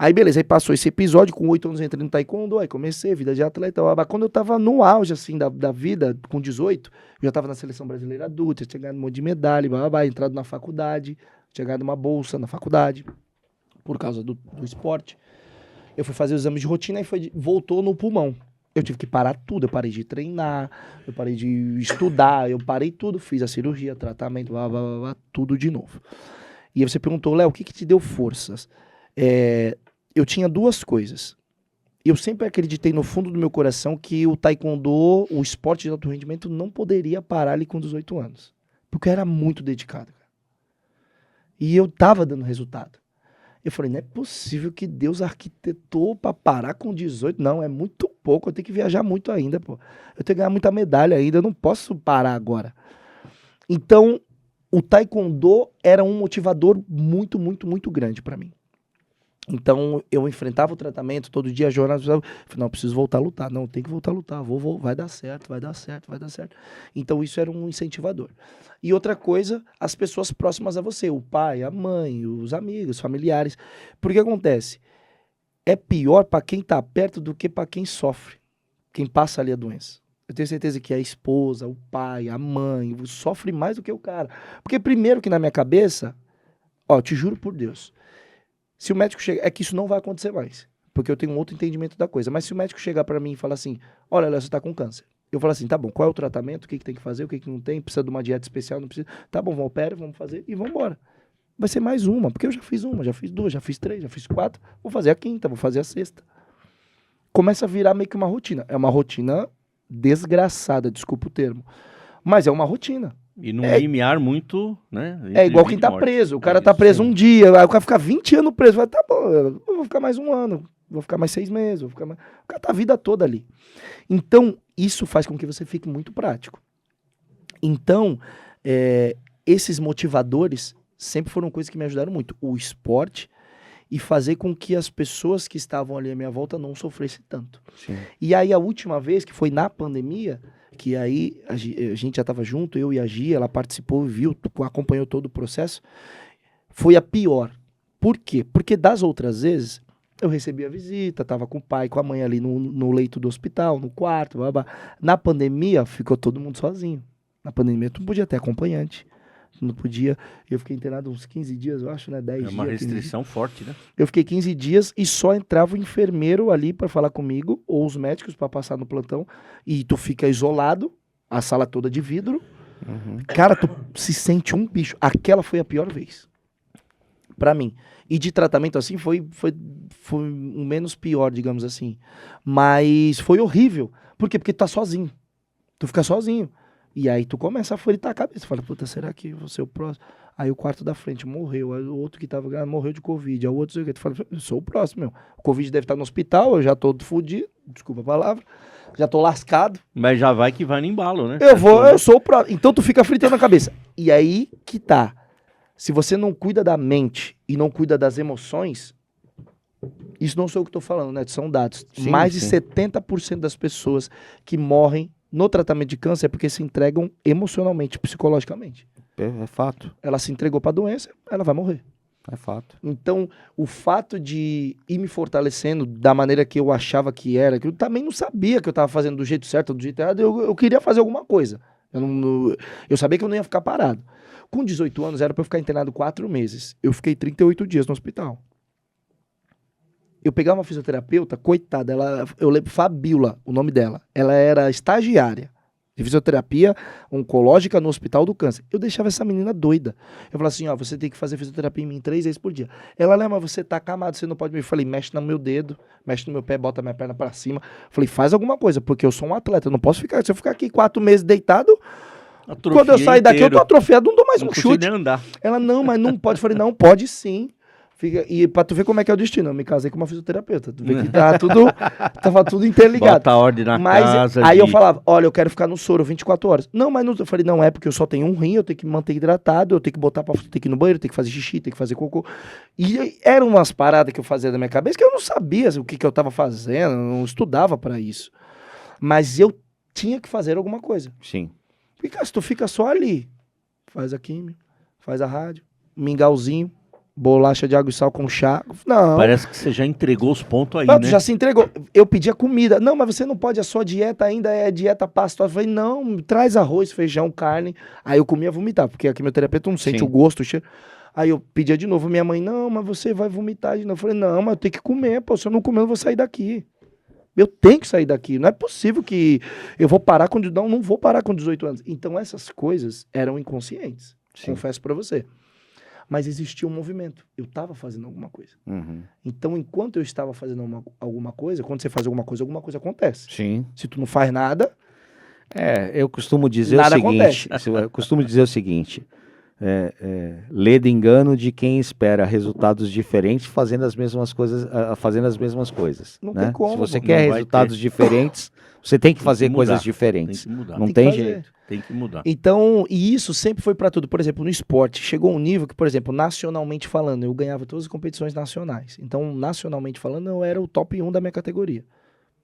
Aí, beleza, aí passou esse episódio, com 8 anos eu entrei no taekwondo, aí comecei, vida de atleta, quando eu tava no auge, assim, da vida, com 18, eu já tava na seleção brasileira adulta, tinha ganhado um monte de medalha, entrado na faculdade, tinha ganhado uma bolsa na faculdade, por causa do esporte. Eu fui fazer os exames de rotina e voltou no pulmão. Eu tive que parar tudo, eu parei de treinar, eu parei de estudar, eu parei tudo, fiz a cirurgia, tratamento, tudo de novo. E aí você perguntou, Léo, o que te deu forças? Eu tinha duas coisas. Eu sempre acreditei no fundo do meu coração que o taekwondo, o esporte de alto rendimento, não poderia parar ali com 18 anos. Porque eu era muito dedicado. E eu tava dando resultado. Eu falei, não é possível que Deus arquitetou para parar com 18. Não, é muito pouco, eu tenho que viajar muito ainda, pô. Eu tenho que ganhar muita medalha ainda, eu não posso parar agora. Então, o taekwondo era um motivador muito, muito, muito grande para mim. Então, eu enfrentava o tratamento todo dia, jornada, falei, não, eu preciso voltar a lutar. Não, tem que voltar a lutar, vai dar certo, vai dar certo, vai dar certo. Então, isso era um incentivador. E outra coisa, as pessoas próximas a você, o pai, a mãe, os amigos, os familiares. Porque acontece? É pior para quem tá perto do que para quem sofre, quem passa ali a doença. Eu tenho certeza que a esposa, o pai, a mãe, sofre mais do que o cara. Porque primeiro que na minha cabeça, te juro por Deus, se o médico chegar, é que isso não vai acontecer mais, porque eu tenho um outro entendimento da coisa, mas se o médico chegar para mim e falar assim, olha, Léo, você tá com câncer. Eu falo assim, tá bom, qual é o tratamento, o que tem que fazer, o que não tem, precisa de uma dieta especial, não precisa. Tá bom, vamos fazer e vamos embora. Vai ser mais uma, porque eu já fiz uma, já fiz duas, já fiz três, já fiz quatro, vou fazer a quinta, vou fazer a sexta. Começa a virar meio que uma rotina. É uma rotina desgraçada, desculpa o termo, mas é uma rotina. E num limiar muito, né? É igual quem tá preso. O cara tá preso um dia, aí o cara fica 20 anos preso. Vai, tá bom, eu vou ficar mais um ano, vou ficar mais 6 meses, O cara tá a vida toda ali. Então, isso faz com que você fique muito prático. Então, esses motivadores sempre foram coisas que me ajudaram muito. O esporte e fazer com que as pessoas que estavam ali à minha volta não sofressem tanto. Sim. E aí, a última vez, que foi na pandemia, que aí a gente já estava junto, eu e a Gia, ela participou, viu, acompanhou todo o processo, foi a pior. Por quê? Porque das outras vezes, eu recebi a visita, estava com o pai e com a mãe ali no leito do hospital, no quarto, blá, blá. Na pandemia, ficou todo mundo sozinho. Na pandemia, tu não podia ter acompanhante. Não podia. Eu fiquei internado uns 15 dias, eu acho, né? 10 dias. É uma restrição forte, né? Eu fiquei 15 dias e só entrava o enfermeiro ali para falar comigo, ou os médicos para passar no plantão. E tu fica isolado, a sala toda de vidro. Uhum. Cara, tu se sente um bicho. Aquela foi a pior vez. Pra mim. E de tratamento assim foi o menos pior, digamos assim. Mas foi horrível. Por quê? Porque tu tá sozinho. Tu fica sozinho. E aí tu começa a fritar a cabeça. Fala, puta, será que vou ser o próximo? Aí o quarto da frente morreu. Aí o outro que tava grávida morreu de Covid. Aí o outro, tu fala, eu sou o próximo, meu. O Covid deve estar no hospital, eu já tô fudido. Desculpa a palavra. Já tô lascado. Mas já vai que vai no embalo, né? Eu sou o próximo. Então tu fica fritando a cabeça. E aí que tá. Se você não cuida da mente e não cuida das emoções, isso não sou eu que tô falando, né? São dados. Sim, Mais de sim. 70% das pessoas que morrem no tratamento de câncer é porque se entregam emocionalmente, psicologicamente. É fato. Ela se entregou pra doença, ela vai morrer. É fato. Então, o fato de ir me fortalecendo da maneira que eu achava que era, que eu também não sabia que eu tava fazendo do jeito certo ou do jeito errado, eu queria fazer alguma coisa. Eu sabia que eu não ia ficar parado. Com 18 anos, era pra eu ficar internado 4 meses. Eu fiquei 38 dias no hospital. Eu pegava uma fisioterapeuta, coitada, eu lembro, Fabiola, o nome dela. Ela era estagiária. de fisioterapia oncológica no Hospital do Câncer. Eu deixava essa menina doida. Eu falava assim, ó, você tem que fazer fisioterapia em mim 3 vezes por dia. Ela, mas você tá acamado, você não pode me... Eu falei, mexe no meu dedo, mexe no meu pé, bota minha perna pra cima. Eu falei, faz alguma coisa, porque eu sou um atleta, eu não posso ficar... Se eu ficar aqui 4 meses deitado, quando eu sair daqui eu tô atrofiado, não dou mais um chute. Nem andar. Ela, não, mas não pode. Eu falei, não, pode sim. E pra tu ver como é que é o destino, eu me casei com uma fisioterapeuta. Tu vê que tava tudo interligado. Bota a ordem na casa. Aí eu falava, olha, eu quero ficar no soro 24 horas. Não, mas não. Eu falei, não, é porque eu só tenho um rim, eu tenho que me manter hidratado, eu tenho que botar pra ter que ir no banheiro, tenho que fazer xixi, tenho que fazer cocô. E eram umas paradas que eu fazia na minha cabeça que eu não sabia o que eu tava fazendo, eu não estudava pra isso. Mas eu tinha que fazer alguma coisa. Sim. Porque, cara, se tu fica só ali, faz a química, faz a rádio, mingauzinho, bolacha de água e sal com chá. Não. Parece que você já entregou os pontos aí, não, né? Já se entregou. Eu pedia comida. Não, mas você não pode, a sua dieta ainda é dieta pastosa. Eu falei, não, traz arroz, feijão, carne. Aí eu comia vomitar, porque a quimioterapeuta não sente o gosto, o cheiro. Aí eu pedia de novo. Minha mãe, não, mas você vai vomitar de novo. Eu falei, não, mas eu tenho que comer, pô. Se eu não comer, eu vou sair daqui. Eu tenho que sair daqui. Não é possível que eu vou parar com... Não vou parar com 18 anos. Então essas coisas eram inconscientes. Sim. Confesso pra você. Mas existia um movimento. Eu estava fazendo alguma coisa. Uhum. Então, enquanto eu estava fazendo alguma coisa, quando você faz alguma coisa acontece. Sim. Se tu não faz nada... eu costumo dizer nada o seguinte. Eu costumo dizer o seguinte. Lê de engano de quem espera resultados diferentes fazendo as mesmas coisas. Não né? tem como. Se você quer resultados diferentes, você tem que fazer coisas diferentes. Tem que mudar. Não tem jeito. Tem que mudar. Então, e isso sempre foi pra tudo. Por exemplo, no esporte, chegou um nível que, por exemplo, nacionalmente falando, eu ganhava todas as competições nacionais. Então, nacionalmente falando, eu era o top 1 da minha categoria.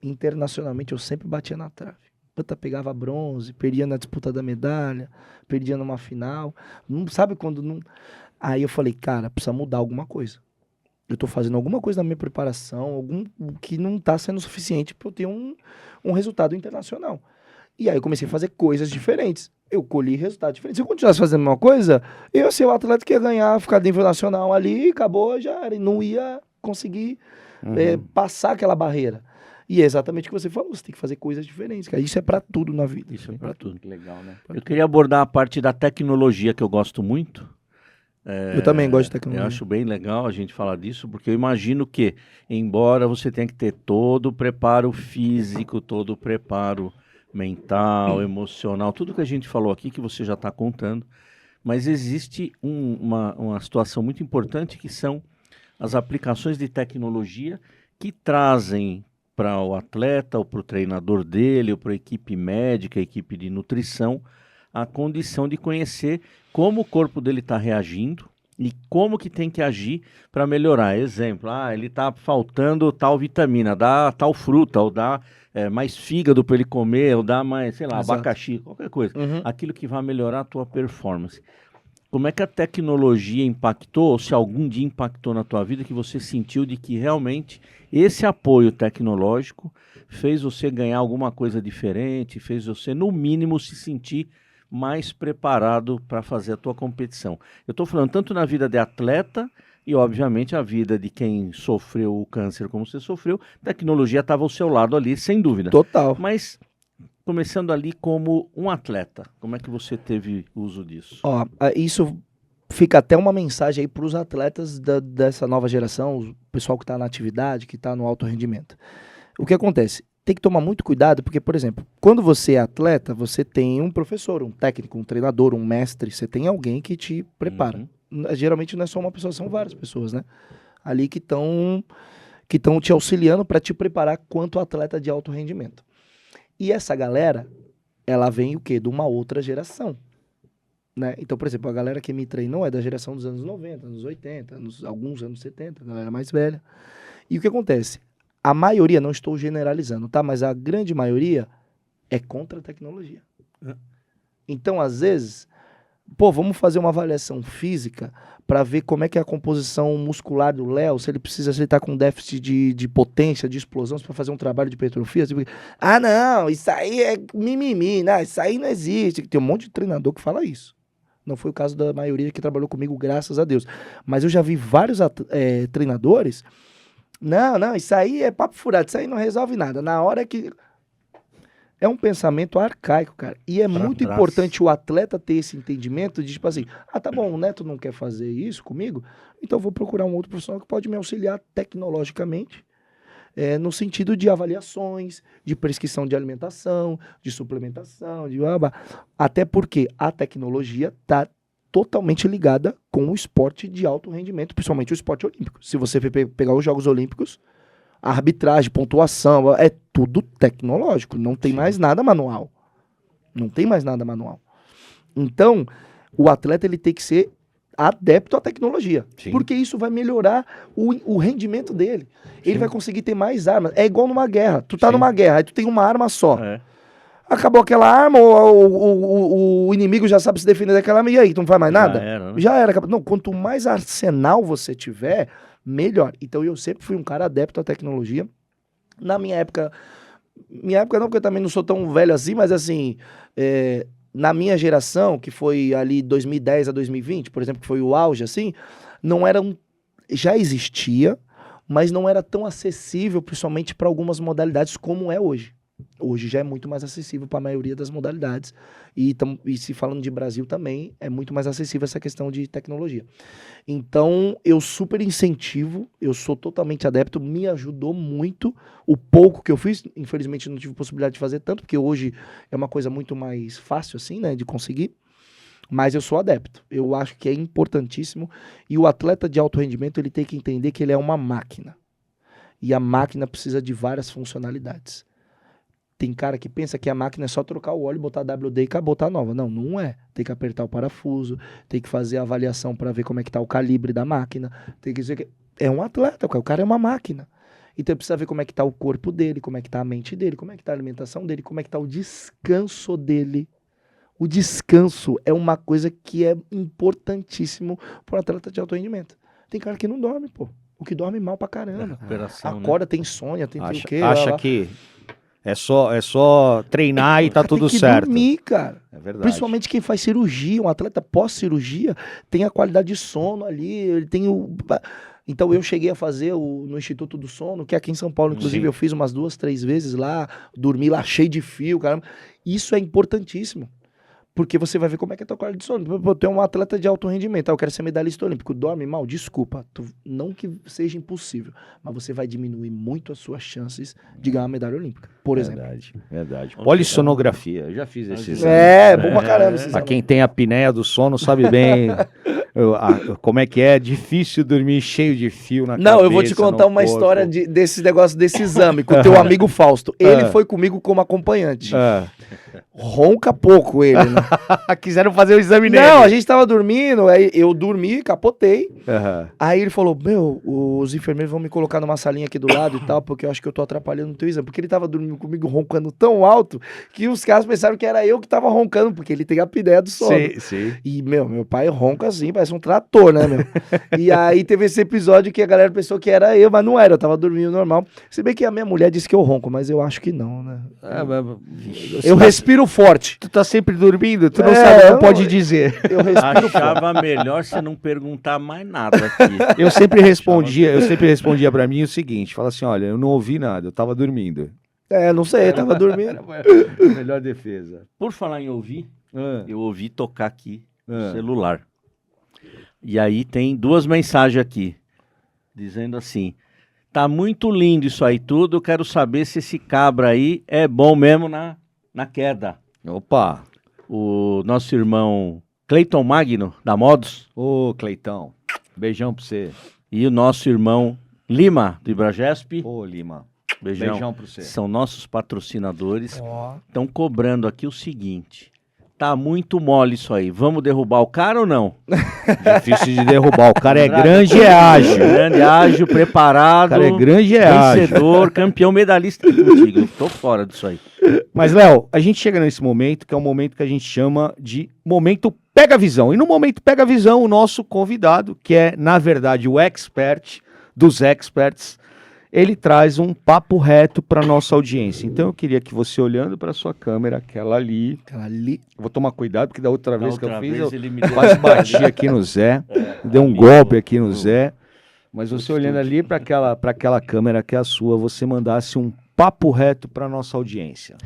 Internacionalmente, eu sempre batia na trave. Puta, pegava bronze, perdia na disputa da medalha, perdia numa final. Não sabe quando não... Aí eu falei, cara, precisa mudar alguma coisa. Eu tô fazendo alguma coisa na minha preparação, que não tá sendo suficiente pra eu ter um resultado internacional. E aí eu comecei a fazer coisas diferentes. Eu colhi resultados diferentes. Se eu continuasse fazendo a mesma coisa, eu ia ser o atleta que ia ganhar, ficar nível nacional ali, acabou, já era. E não ia conseguir passar aquela barreira. E é exatamente o que você falou, você tem que fazer coisas diferentes, cara. Isso é pra tudo na vida. Isso é pra tudo. Legal, né? Eu queria abordar a parte da tecnologia que eu gosto muito. Eu também gosto de tecnologia. Eu acho bem legal a gente falar disso, porque eu imagino que, embora você tenha que ter todo o preparo físico, todo o preparo mental, emocional, tudo que a gente falou aqui que você já está contando, mas existe uma situação muito importante que são as aplicações de tecnologia que trazem para o atleta, ou para o treinador dele, ou para a equipe médica, a equipe de nutrição, a condição de conhecer como o corpo dele está reagindo e como que tem que agir para melhorar. Exemplo, ele está faltando tal vitamina, dá tal fruta, ou dá mais fígado para ele comer, ou dá mais, sei lá, Exato. abacaxi, qualquer coisa. Aquilo que vai melhorar a tua performance. Como é que a tecnologia impactou, ou se algum dia impactou na tua vida, que você sentiu de que realmente esse apoio tecnológico fez você ganhar alguma coisa diferente, fez você, no mínimo, se sentir mais preparado para fazer a tua competição? Eu estou falando tanto na vida de atleta e, obviamente, a vida de quem sofreu o câncer como você sofreu. A tecnologia estava ao seu lado ali, sem dúvida. Total. Mas, começando ali como um atleta, como é que você teve uso disso? Isso fica até uma mensagem aí para os atletas dessa nova geração, o pessoal que está na atividade, que está no alto rendimento. O que acontece? Tem que tomar muito cuidado, porque, por exemplo, quando você é atleta, você tem um professor, um técnico, um treinador, um mestre, você tem alguém que te prepara. Geralmente não é só uma pessoa, são várias pessoas, né? Ali que estão te auxiliando para te preparar quanto atleta de alto rendimento. E essa galera, ela vem o quê? De uma outra geração. Né? Então, por exemplo, a galera que me treinou é da geração dos anos 90, anos 80, alguns anos 70, a galera mais velha. E o que acontece? A maioria, não estou generalizando, tá? Mas a grande maioria é contra a tecnologia. Então, às vezes, vamos fazer uma avaliação física para ver como é que é a composição muscular do Léo, se ele tá com déficit de potência, de explosão, para fazer um trabalho de hipertrofia. Não, isso aí é mimimi, não, isso aí não existe. Tem um monte de treinador que fala isso. Não foi o caso da maioria que trabalhou comigo, graças a Deus. Mas eu já vi vários treinadores... Não, isso aí é papo furado, isso aí não resolve nada. Na hora que... É um pensamento arcaico, cara. E é muito importante o atleta ter esse entendimento de, tipo assim, tá bom, o Neto não quer fazer isso comigo, então eu vou procurar um outro profissional que pode me auxiliar tecnologicamente, no sentido de avaliações, de prescrição de alimentação, de suplementação, até porque a tecnologia está totalmente ligada com o esporte de alto rendimento, principalmente o esporte olímpico. Se você pegar os Jogos Olímpicos, a arbitragem, pontuação, é tudo tecnológico, não tem mais nada manual. Não tem mais nada manual. Então, o atleta ele tem que ser adepto à tecnologia, porque isso vai melhorar o rendimento dele. Ele vai conseguir ter mais armas. É igual numa guerra. Tu tá numa guerra, aí tu tem uma arma só. Acabou aquela arma, o inimigo já sabe se defender daquela arma, e aí, tu não faz mais nada? Já era, né? Já era. Não, quanto mais arsenal você tiver, melhor. Então eu sempre fui um cara adepto à tecnologia. Na minha época não, porque eu também não sou tão velho assim, mas assim, na minha geração, que foi ali 2010 a 2020, por exemplo, que foi o auge, assim, já existia, mas não era tão acessível, principalmente para algumas modalidades como é hoje. Hoje já é muito mais acessível para a maioria das modalidades. E se falando de Brasil também, é muito mais acessível essa questão de tecnologia. Então, eu super incentivo, eu sou totalmente adepto, me ajudou muito o pouco que eu fiz. Infelizmente, não tive possibilidade de fazer tanto, porque hoje é uma coisa muito mais fácil, assim, né, de conseguir. Mas eu sou adepto. Eu acho que é importantíssimo. E o atleta de alto rendimento, ele tem que entender que ele é uma máquina. E a máquina precisa de várias funcionalidades. Tem cara que pensa que a máquina é só trocar o óleo, botar WD e botar nova. Não, não é. Tem que apertar o parafuso, tem que fazer a avaliação para ver como é que tá o calibre da máquina. Tem que dizer que é um atleta, o cara é uma máquina. Então precisa ver como é que tá o corpo dele, como é que tá a mente dele, como é que tá a alimentação dele, como é que tá o descanso dele. O descanso é uma coisa que é importantíssimo para um atleta de alto rendimento. Tem cara que não dorme, pô. O que dorme mal pra caramba. Acorda, tem insônia, tem o quê? Acha que é só treinar e tá tudo certo. Tem que dormir, cara. É verdade. Principalmente quem faz cirurgia, um atleta pós-cirurgia, tem a qualidade de sono ali, ele tem o... Então eu cheguei a fazer no Instituto do Sono, que é aqui em São Paulo, inclusive eu fiz umas 2, 3 vezes lá, dormi lá cheio de fio, caramba. Isso é importantíssimo. Porque você vai ver como é que é a tua qualidade de sono. Pô, tu é um atleta de alto rendimento, eu quero ser medalhista olímpico, dorme mal, desculpa, não que seja impossível, mas você vai diminuir muito as suas chances de ganhar uma medalha olímpica, por exemplo. Verdade. Polissonografia, eu já fiz esse exame. Bom pra caramba esse Pra exame. quem tem a apneia do sono sabe bem como é que é difícil dormir cheio de fio na cabeça. Não, eu vou te contar uma história desse negócio, desse exame, com o teu amigo Fausto. Ele foi comigo como acompanhante. Ronca pouco ele, né? Quiseram fazer o exame nele. Não, a gente tava dormindo, aí eu dormi, capotei. Aí ele falou, os enfermeiros vão me colocar numa salinha aqui do lado e tal, porque eu acho que eu tô atrapalhando o teu exame. Porque ele tava dormindo comigo roncando tão alto, que os caras pensaram que era eu que tava roncando, porque ele tem a apneia do sono. Sim. E, meu pai ronca assim, parece um trator, né, meu? E aí teve esse episódio que a galera pensou que era eu, mas não era, eu tava dormindo normal. Se bem que a minha mulher disse que eu ronco, mas eu acho que não, né? Eu respiro forte. Tu tá sempre dormindo, tu não sabe, não pode dizer. Eu respiro forte. Achava melhor você não perguntar mais nada aqui. Eu sempre respondia pra mim o seguinte, fala assim, olha, eu não ouvi nada, eu tava dormindo. Não sei, eu tava dormindo. Melhor defesa. Por falar em ouvir, eu ouvi tocar aqui no celular. E aí tem 2 mensagens aqui, dizendo assim, tá muito lindo isso aí tudo, eu quero saber se esse cabra aí é bom mesmo na queda. Opa! O nosso irmão Cleiton Magno, da Modos. Ô, Cleitão, beijão pra você. E o nosso irmão Lima, do Ibragesp. Ô, Lima, beijão pra você. São nossos patrocinadores. Estão cobrando aqui o seguinte. Tá muito mole isso aí. Vamos derrubar o cara ou não? Difícil de derrubar. O cara é grande e é ágil. Grande, ágil, preparado. O cara é grande e é ágil. Vencedor, campeão, medalhista contigo. Eu tô fora disso aí. Mas, Léo, a gente chega nesse momento, que é um momento que a gente chama de momento Pega Visão. E no momento Pega Visão, o nosso convidado, que é, na verdade, o expert dos experts, ele traz um papo reto para nossa audiência. Então eu queria que você, olhando para sua câmera, aquela ali, vou tomar cuidado, porque da outra vez que eu fiz, eu quase bati aqui no Zé, dei um golpe aqui no Zé, mas você olhando ali para aquela câmera que é a sua, você mandasse um papo reto para nossa audiência.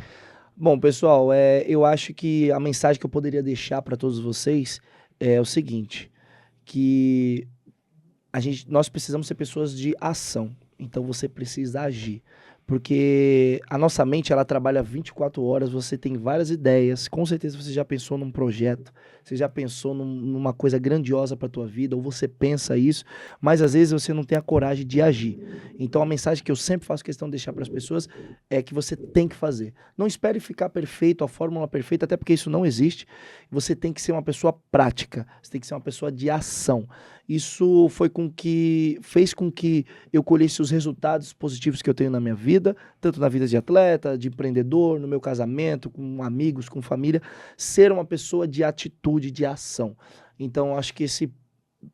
Bom, pessoal, eu acho que a mensagem que eu poderia deixar para todos vocês é o seguinte, que nós precisamos ser pessoas de ação, então você precisa agir. Porque a nossa mente, ela trabalha 24 horas, você tem várias ideias, com certeza você já pensou num projeto, você já pensou numa coisa grandiosa para a tua vida, ou você pensa isso, mas às vezes você não tem a coragem de agir. Então a mensagem que eu sempre faço questão de deixar para as pessoas é que você tem que fazer. Não espere ficar perfeito, a fórmula perfeita, até porque isso não existe. Você tem que ser uma pessoa prática, você tem que ser uma pessoa de ação. Isso fez com que eu colhesse os resultados positivos que eu tenho na minha vida, tanto na vida de atleta, de empreendedor, no meu casamento, com amigos, com família, ser uma pessoa de atitude, de ação. Então, acho que esse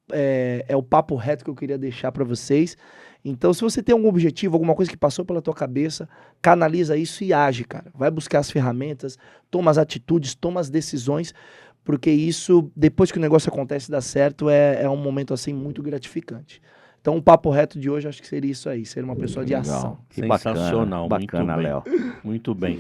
é o papo reto que eu queria deixar para vocês. Então, se você tem algum objetivo, alguma coisa que passou pela tua cabeça, canaliza isso e age, cara. Vai buscar as ferramentas, toma as atitudes, toma as decisões, porque isso, depois que o negócio acontece e dá certo, é um momento, assim, muito gratificante. Então, o papo reto de hoje, acho que seria isso aí, ser uma pessoa de ação. Que sensacional, bacana, Léo. Muito bem.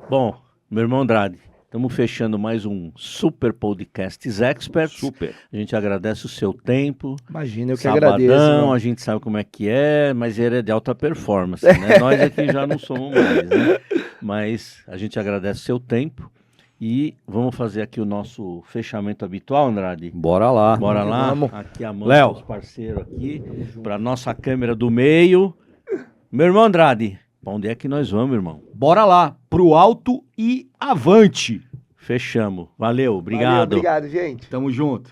Bom, meu irmão Andrade, estamos fechando mais um Super Podcasts Experts. Super. A gente agradece o seu tempo. Imagina, eu que Sabadão, agradeço. a gente sabe como é que é, mas ele é de alta performance, né? Nós aqui já não somos mais, né? Mas a gente agradece o seu tempo. E vamos fazer aqui o nosso fechamento habitual, Andrade. Bora lá. Bora lá. Vamos. Aqui a mão Léo. dos parceiros aqui, para nossa câmera do meio. Meu irmão Andrade, pra onde é que nós vamos, irmão? Bora lá, pro alto e avante. Fechamos. Valeu, Valeu, obrigado. obrigado, gente. Tamo junto.